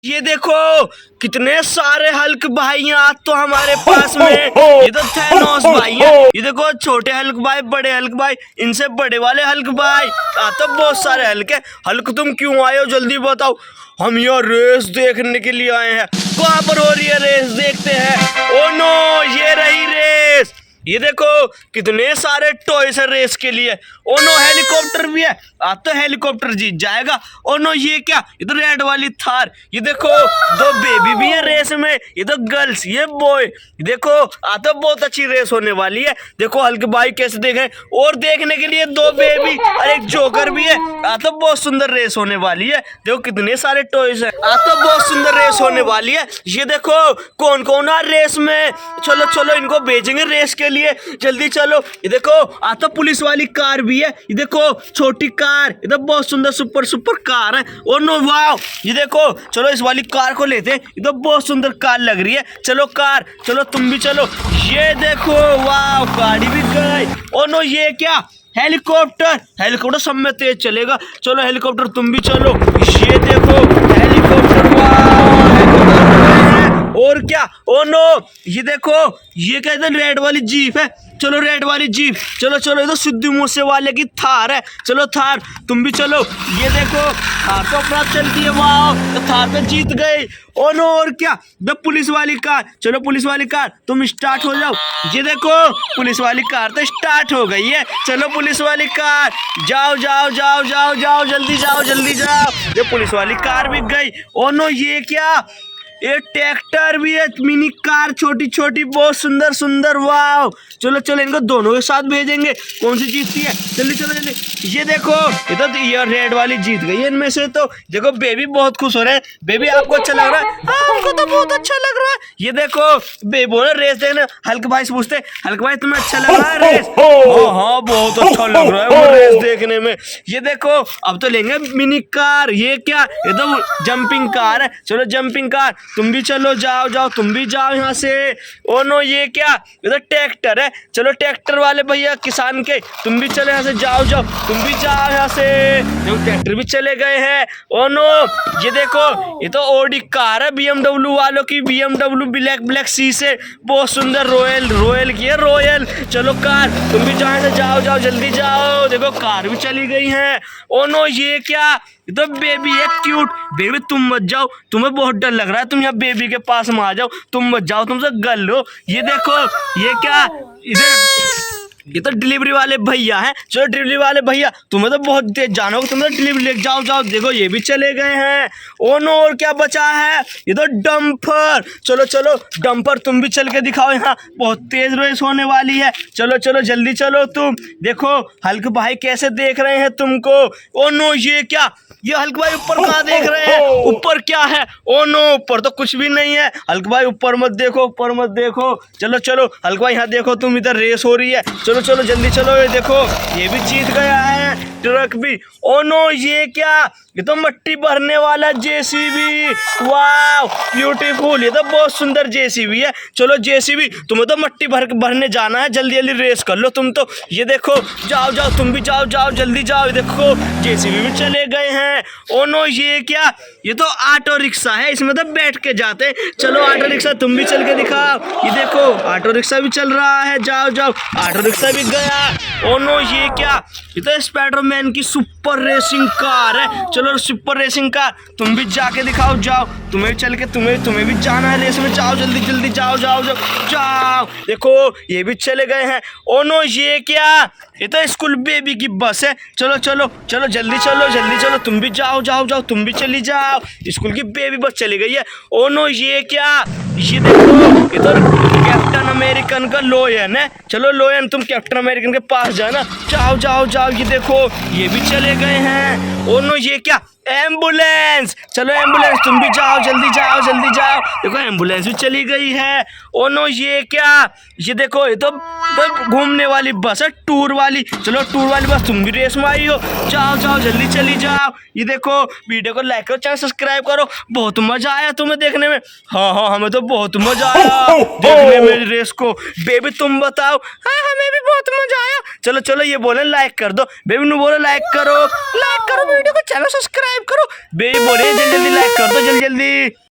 ये देखो कितने सारे हल्क भाई हैं आज तो हमारे पास में। ये तो थैनोस भाई हैं। ये देखो छोटे हल्क भाई, बड़े हल्क भाई, इनसे बड़े वाले हल्क भाई। तो बहुत सारे हल्क हैं। हल्क तुम क्यों आए हो जल्दी बताओ। हम यहाँ रेस देखने के लिए आए हैं। कहाँ पर हो रही है रेस, देखते हैं। ओ नो, ये रही रेस। ये देखो कितने सारे टॉयस है रेस के लिए। ओ नो, हेलीकॉप्टर भी है। आज तो हेलीकॉप्टर जीत जाएगा। ओ नो, ये क्या, ये तो रेड वाली थार। ये देखो दो बेबी भी है रेस में। ये तो गर्ल्स, ये बॉय। देखो आज तो बहुत अच्छी रेस होने वाली है। देखो हल्क भाई कैसे देखे, और देखने के लिए दो बेबी और एक जोकर भी है। आज तो बहुत सुंदर रेस होने वाली है। देखो कितने सारे टॉयस है। आज तो बहुत सुंदर रेस होने वाली है। ये देखो कौन कौन है रेस में। चलो चलो इनको भेजेंगे रेस के लिए, जल्दी चलो। ये देखो आज तो पुलिस वाली कार भी है। ये देखो छोटी कार, ये तो बहुत सुंदर सुपर कार है। और नो वाओ, ये देखो चलो इस वाली कार को लेते हैं। ये तो बहुत सुंदर कार लग रही है। चलो कार, चलो तुम भी चलो। ये देखो वाओ, गाड़ी भी गई। और नो, ये क्या, हेलीकॉप्टर। हेलीकॉप्टर सब में तेज चलेगा। चलो हेलीकॉप्टर तुम भी चलो। ये देखो हेलीकॉप्टर, वाओ हेलीकॉप्टर। और क्या, ओ नो, ये देखो ये कहते हैं रेड वाली जीप है। चलो रेड वाली जीप, चलो चलो। ये तो सिद्धू मूसे वाले की थार है। चलो थार तुम भी चलो। ये देखो थार तो अपना चलती है। वाह, तो थार पे जीत गए। ओ नो, और क्या, द पुलिस वाली कार। चलो पुलिस वाली कार तुम स्टार्ट हो जाओ। ये देखो पुलिस वाली कार तो स्टार्ट हो गई है। चलो पुलिस वाली कार, जाओ जाओ जाओ जाओ जाओ, जल्दी जाओ जल्दी जाओ। ये पुलिस वाली कार भी गई। ओ नो, ये क्या, ये ट्रैक्टर भी है, मिनी कार छोटी छोटी, बहुत सुंदर सुंदर। वाह, चलो चलो इनको दोनों के साथ भेजेंगे। कौन सी जीतती है, जल्दी चलो जल्दी। ये देखो ये तो ये रेड वाली जीत गई है इनमें से। तो देखो बेबी बहुत खुश हो रहे हैं। बेबी आपको अच्छा लग रहा है? हाँ हमको तो बहुत अच्छा लग रहा है। ये देखो बेबी बोल रेस देखना। हल्क भाई से पूछते, हल्क भाई तुम्हें अच्छा लग रहा है रेस? हाँ हाँ बहुत अच्छा लग रहा है वो रेस देखने में। ये देखो अब तो लेंगे मिनी कार। ये क्या, ये तो जंपिंग कार है। चलो जंपिंग कार तुम भी चलो, जाओ जाओ तुम भी जाओ यहाँ से। ओ नो, ये क्या, ये तो ट्रैक्टर है। चलो ट्रैक्टर वाले भैया किसान के, तुम भी चलो यहाँ से, जाओ जाओ तुम भी जाओ यहाँ से। देखो ट्रैक्टर भी चले गए हैं। ओ नो, ये देखो ये तो ऑडी कार है BMW वालों की। BMW ब्लैक सी से, बहुत सुंदर, रॉयल की है, रॉयल। चलो कार तुम भी जाओ, जाओ जाओ जल्दी जाओ। देखो कार भी चली गई है। ओ नो, ये क्या, ये तो बेबी है क्यूट। बेबी तुम मत जाओ, तुम्हें बहुत डर लग रहा है। तुम यहाँ बेबी के पास में आ जाओ, तुम मत जाओ, तुमसे गल लो। ये देखो ये क्या, इधर ये तो डिलीवरी वाले भैया हैं। चलो डिलीवरी वाले भैया तुम्हें तो बहुत तेज जाना होगा, तुम्हें तो डिलीवरी ले जाओ जाओ। देखो ये भी चले गए हैं। ओ नो, और क्या बचा है, ये तो डंपर। चलो चलो डंपर तुम भी चल के दिखाओ, यहाँ बहुत तेज रेस होने वाली है। चलो चलो जल्दी चलो तुम। देखो हल्क भाई कैसे देख रहे हैं तुमको। ओ नो, ये क्या, ये हल्क भाई ऊपर कहाँ देख रहे हैं, ऊपर क्या है? ओ नो, ऊपर तो कुछ भी नहीं है। हल्क भाई ऊपर मत देखो, ऊपर मत देखो। चलो चलो हल्क भाई यहाँ देखो तुम, इधर रेस हो रही है। चलो चलो जल्दी चलो। ये देखो ये भी जीत गया है, ट्रक भी। ओ नो, ये क्या, ये तो मट्टी भरने वाला JCB। वाह ब्यूटीफुल, ये तो बहुत सुंदर JCB है। चलो JCB तुम्हें तो मट्टी भरने जाना है, जल्दी जल्दी रेस कर लो तुम तो। ये देखो जाओ जाओ तुम भी जाओ जाओ जल्दी जाओ। देखो JCB भी चले गए हैं। ओ नो, ये क्या, ये तो ऑटो रिक्शा है, इसमें तो बैठ के जाते हैं। चलो ऑटो रिक्शा तुम भी चल के दिखाओ। ये देखो ऑटो रिक्शा भी चल रहा है, जाओ जाओ। ऑटो रिक्शा भी गया। ओ नो, ये क्या, ये तो स्पाइडरमैन की सुपर रेसिंग कार है। चलो सुपर रेसिंग कार तुम भी जाके दिखाओ, जाओ। तुम्हें भी चल के, तुम्हें भी जाना है रेस में। जाओ जल्दी जल्दी जाओ जाओ जाओ जाओ। देखो ये भी चले गए हैं। ओ नो, ये क्या, ये तो स्कूल बेबी की बस है। चलो चलो चलो जल्दी चलो जल्दी चलो, तुम भी जाओ जाओ जाओ, तुम भी चली जाओ। स्कूल की बेबी बस चली गई है। ओ नो, ये क्या, ये देखो ये तो कैप्टन अमेरिकन का लोयन है। चलो लोयन तुम कैप्टन अमेरिकन के पास जाना, जाओ जाओ जाओ। ये देखो ये भी चले गए हैं। ओ नो, ये क्या, एम्बुलेंस। चलो एम्बुलेंस तुम भी जाओ, जल्दी जाओ जल्दी जाओ। देखो एम्बुलेंस भी चली गई है। ओ नो, ये क्या, ये देखो ये तो घूमने वाली बस है, टूर वाली। चलो टूर वाली बस तुम भी रेस में आई हो, जाओ जाओ जल्दी चली जाओ। ये देखो वीडियो को लाइक करो, चैनल सब्सक्राइब करो। बहुत मजा आया तुम्हें देखने में? हाँ हाँ हमें तो बहुत मजा आया देखने में रेस को। बेबी तुम बताओ? हाँ हमें भी बहुत मजा आया। चलो चलो ये बोले लाइक कर दो, बेबी ने बोलो लाइक करो, लाइक करो। वीडियो को चैनल सब्सक्राइब करो, बेबी बोले जल्दी जल्दी लाइक कर दो जल्दी जल्दी।